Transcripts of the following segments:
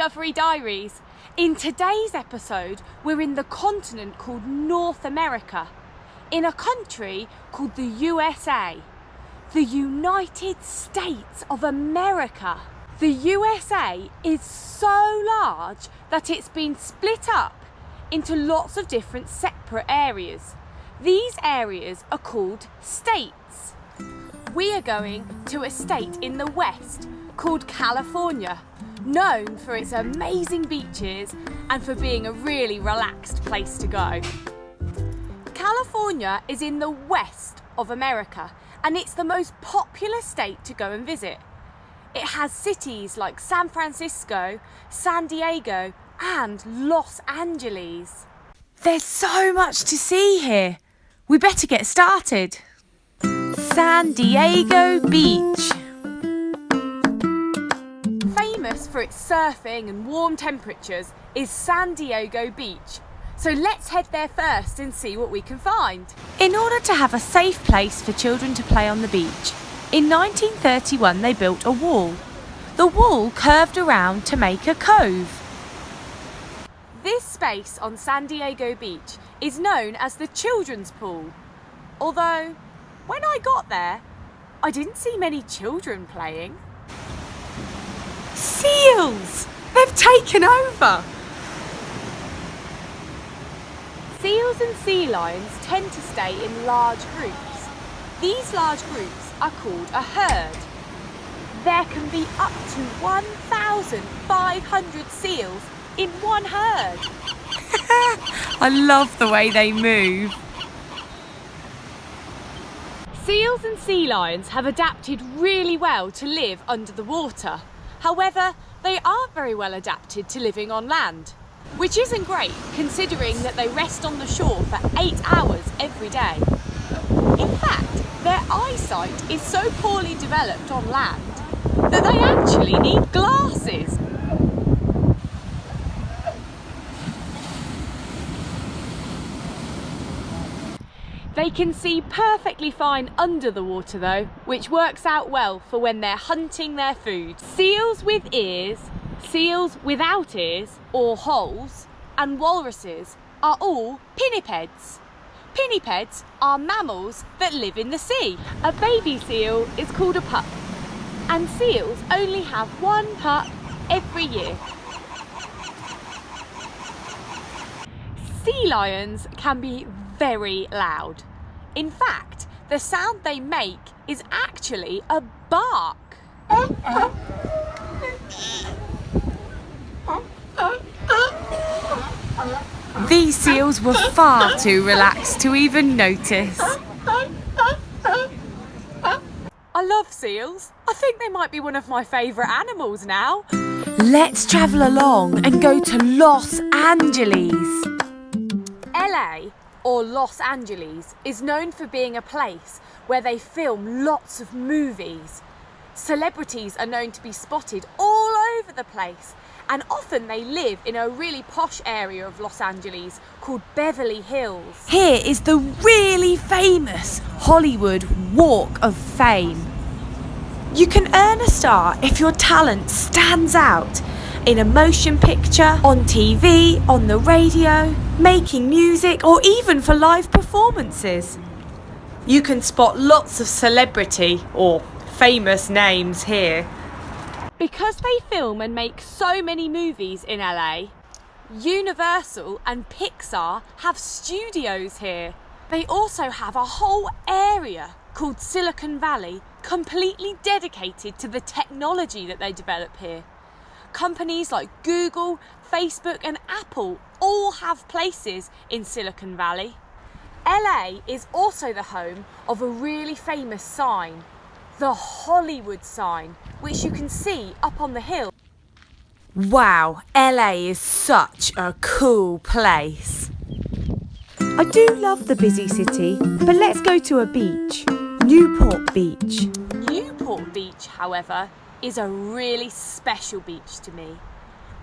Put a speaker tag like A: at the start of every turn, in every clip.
A: Discovery Diaries. In today's episode, we're in the continent called North America, in a country called the USA, the United States of America. The USA is so large that it's been split up into lots of different separate areas. These areas are called states. We are going to a state in the west called California, known for its amazing beaches and for being a really relaxed place to go. California is in the west of America and it's the most popular state to go and visit. It has cities like San Francisco, San Diego and Los Angeles.
B: There's so much to see here. We better get started. San Diego Beach.
A: Famous for its surfing and warm temperatures is San Diego Beach. So let's head there first and see what we can find.
B: In order to have a safe place for children to play on the beach, in 1931 they built a wall. The wall curved around to make a cove.
A: This space on San Diego Beach is known as the children's pool. Although, when I got there, I didn't see many children playing.
B: Seals! They've taken over!
A: Seals and sea lions tend to stay in large groups. These large groups are called a herd. There can be up to 1,500 seals in one herd.
B: I love the way they move.
A: Seals and sea lions have adapted really well to live under the water. However, they aren't very well adapted to living on land, which isn't great considering that they rest on the shore for 8 hours every day. In fact, their eyesight is so poorly developed on land that they actually need glasses. They can see perfectly fine under the water though, which works out well for when they're hunting their food. Seals with ears, seals without ears or holes, and walruses are all pinnipeds. Pinnipeds are mammals that live in the sea. A baby seal is called a pup, and seals only have one pup every year. Sea lions can be very loud. In fact, the sound they make is actually a bark.
B: These seals were far too relaxed to even notice.
A: I love seals. I think they might be one of my favourite animals now.
B: Let's travel along and go to Los Angeles.
A: LA, or Los Angeles, is known for being a place where they film lots of movies. Celebrities are known to be spotted all over the place, and often they live in a really posh area of Los Angeles called Beverly Hills.
B: Here is the really famous Hollywood Walk of Fame. You can earn a star if your talent stands out in a motion picture, on TV, on the radio, making music, or even for live performances. You can spot lots of celebrity or famous names here.
A: Because they film and make so many movies in LA, Universal and Pixar have studios here. They also have a whole area called Silicon Valley, completely dedicated to the technology that they develop here. Companies like Google, Facebook and Apple all have places in Silicon Valley. LA is also the home of a really famous sign, the Hollywood sign, which you can see up on the hill.
B: Wow, LA is such a cool place. I do love the busy city, but let's go to a beach. Newport Beach.
A: Newport Beach, however, is a really special beach to me.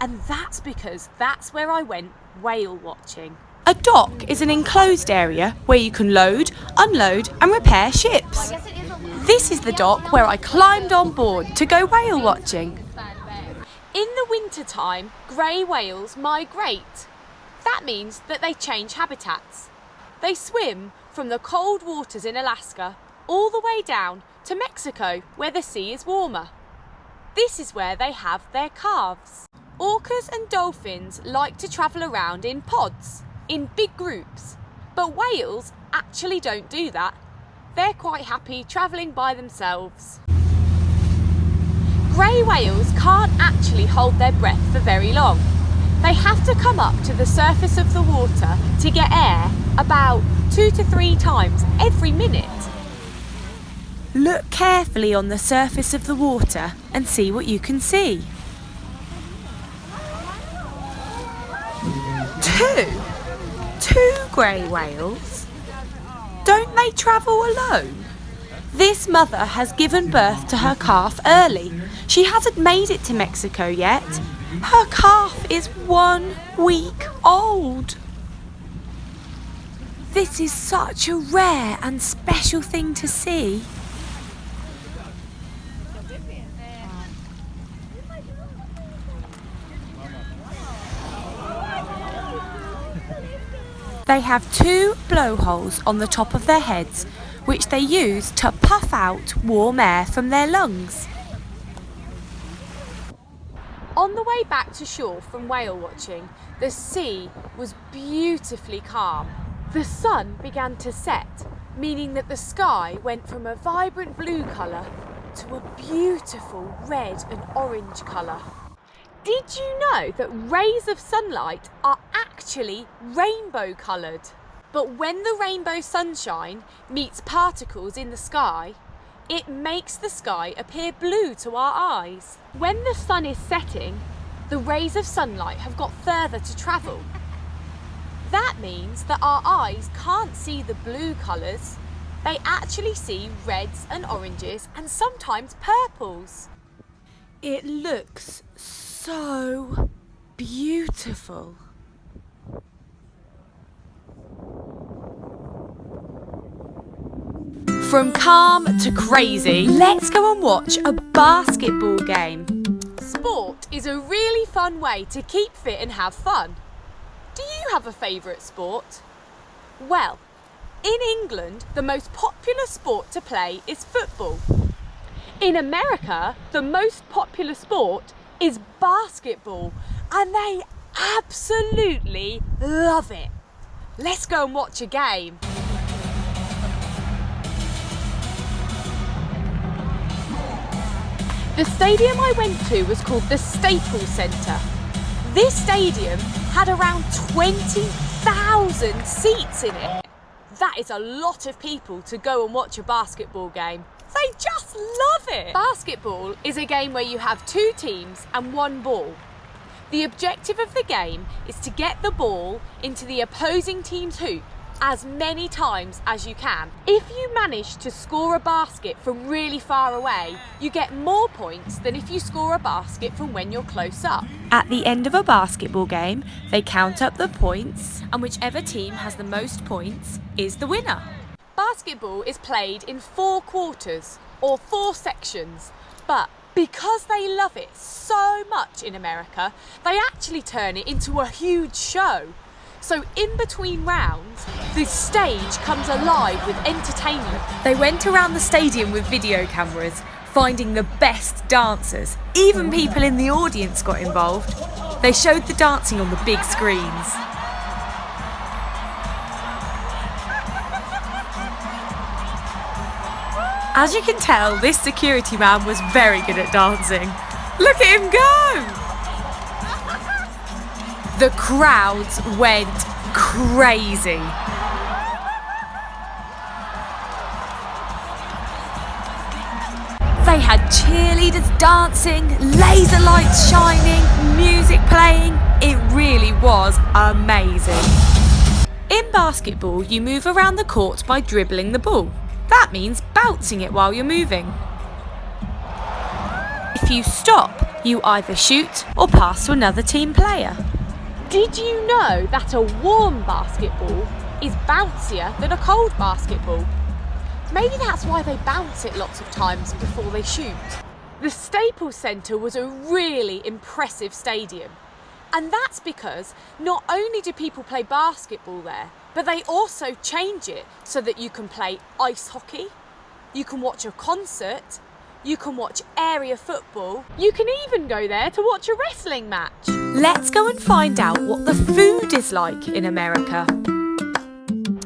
A: And that's because that's where I went whale watching.
B: A dock is an enclosed area where you can load, unload and repair ships. This is the dock where I climbed on board to go whale watching.
A: In the wintertime, grey whales migrate. That means that they change habitats. They swim from the cold waters in Alaska all the way down to Mexico, where the sea is warmer. This is where they have their calves. Orcas and dolphins like to travel around in pods, in big groups, but whales actually don't do that. They're quite happy travelling by themselves. Grey whales can't actually hold their breath for very long. They have to come up to the surface of the water to get air about 2 to 3 times every minute.
B: Look carefully on the surface of the water and see what you can see. 2 grey whales? Don't they travel alone? This mother has given birth to her calf early. She hasn't made it to Mexico yet. Her calf is 1 week old. This is such a rare and special thing to see. They have 2 blowholes on the top of their heads, which they use to puff out warm air from their lungs.
A: On the way back to shore from whale watching, the sea was beautifully calm. The sun began to set, meaning that the sky went from a vibrant blue colour to a beautiful red and orange colour. Did you know that rays of sunlight are actually rainbow coloured? But when the rainbow sunshine meets particles in the sky, it makes the sky appear blue to our eyes. When the sun is setting, the rays of sunlight have got further to travel. That means that our eyes can't see the blue colours. They actually see reds and oranges and sometimes purples.
B: It looks so beautiful. From calm to crazy, let's go and watch a basketball game.
A: Sport is a really fun way to keep fit and have fun. Do you have a favourite sport? Well, in England, the most popular sport to play is football. In America, the most popular sport is basketball, and they absolutely love it. Let's go and watch a game. The stadium I went to was called the Staples Centre. This stadium had around 20,000 seats in it. That is a lot of people to go and watch a basketball game. They just love it. Basketball is a game where you have 2 teams and 1 ball. The objective of the game is to get the ball into the opposing team's hoop as many times as you can. If you manage to score a basket from really far away, you get more points than if you score a basket from when you're close up.
B: At the end of a basketball game, they count up the points, and whichever team has the most points is the winner.
A: Basketball is played in 4 quarters or 4 sections, but because they love it so much in America, they actually turn it into a huge show. So in between rounds, the stage comes alive with entertainment.
B: They went around the stadium with video cameras, finding the best dancers. Even people in the audience got involved. They showed the dancing on the big screens. As you can tell, this security man was very good at dancing. Look at him go! The crowds went crazy. They had cheerleaders dancing, laser lights shining, music playing. It really was amazing. In basketball, you move around the court by dribbling the ball. That means bouncing it while you're moving. If you stop, you either shoot or pass to another team player.
A: Did you know that a warm basketball is bouncier than a cold basketball? Maybe that's why they bounce it lots of times before they shoot. The Staples Center was a really impressive stadium. And that's because not only do people play basketball there, but they also change it so that you can play ice hockey, you can watch a concert, you can watch area football, you can even go there to watch a wrestling match.
B: Let's go and find out what the food is like in America.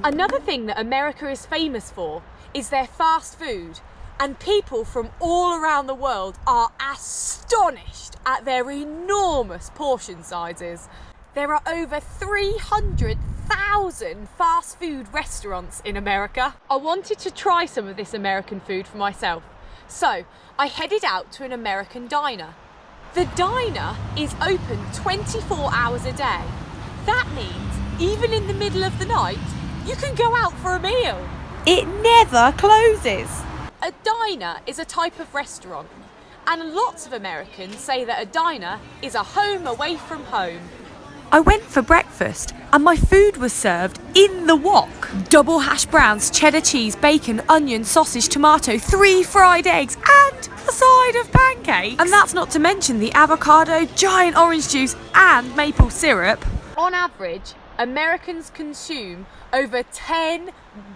A: Another thing that America is famous for is their fast food, and people from all around the world are astonished at their enormous portion sizes. There are over 300,000 fast food restaurants in America. I wanted to try some of this American food for myself, so I headed out to an American diner. The diner is open 24 hours a day. That means even in the middle of the night, you can go out for a meal.
B: It never closes.
A: A diner is a type of restaurant, and lots of Americans say that a diner is a home away from home.
B: I went for breakfast and my food was served in the wok. Double hash browns, cheddar cheese, bacon, onion, sausage, tomato, 3 fried eggs and a side of pancakes. And that's not to mention the avocado, giant orange juice and maple syrup.
A: On average, Americans consume over 10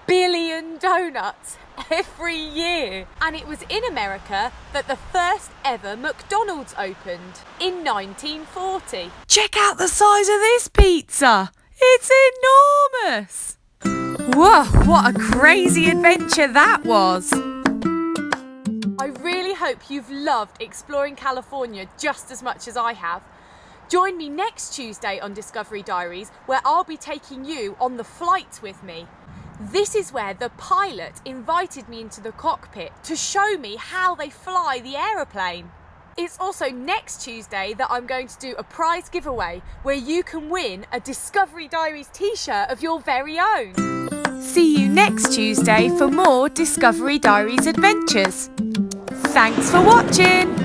A: billion donuts every year. And it was in America that the first ever McDonald's opened in 1940.
B: Check out the size of this pizza. It's enormous. Whoa, what a crazy adventure that was.
A: I really hope you've loved exploring California just as much as I have. Join me next Tuesday on Discovery Diaries, where I'll be taking you on the flight with me. This is where the pilot invited me into the cockpit to show me how they fly the aeroplane. It's also next Tuesday that I'm going to do a prize giveaway where you can win a Discovery Diaries t-shirt of your very own.
B: See you next Tuesday for more Discovery Diaries adventures. Thanks for watching.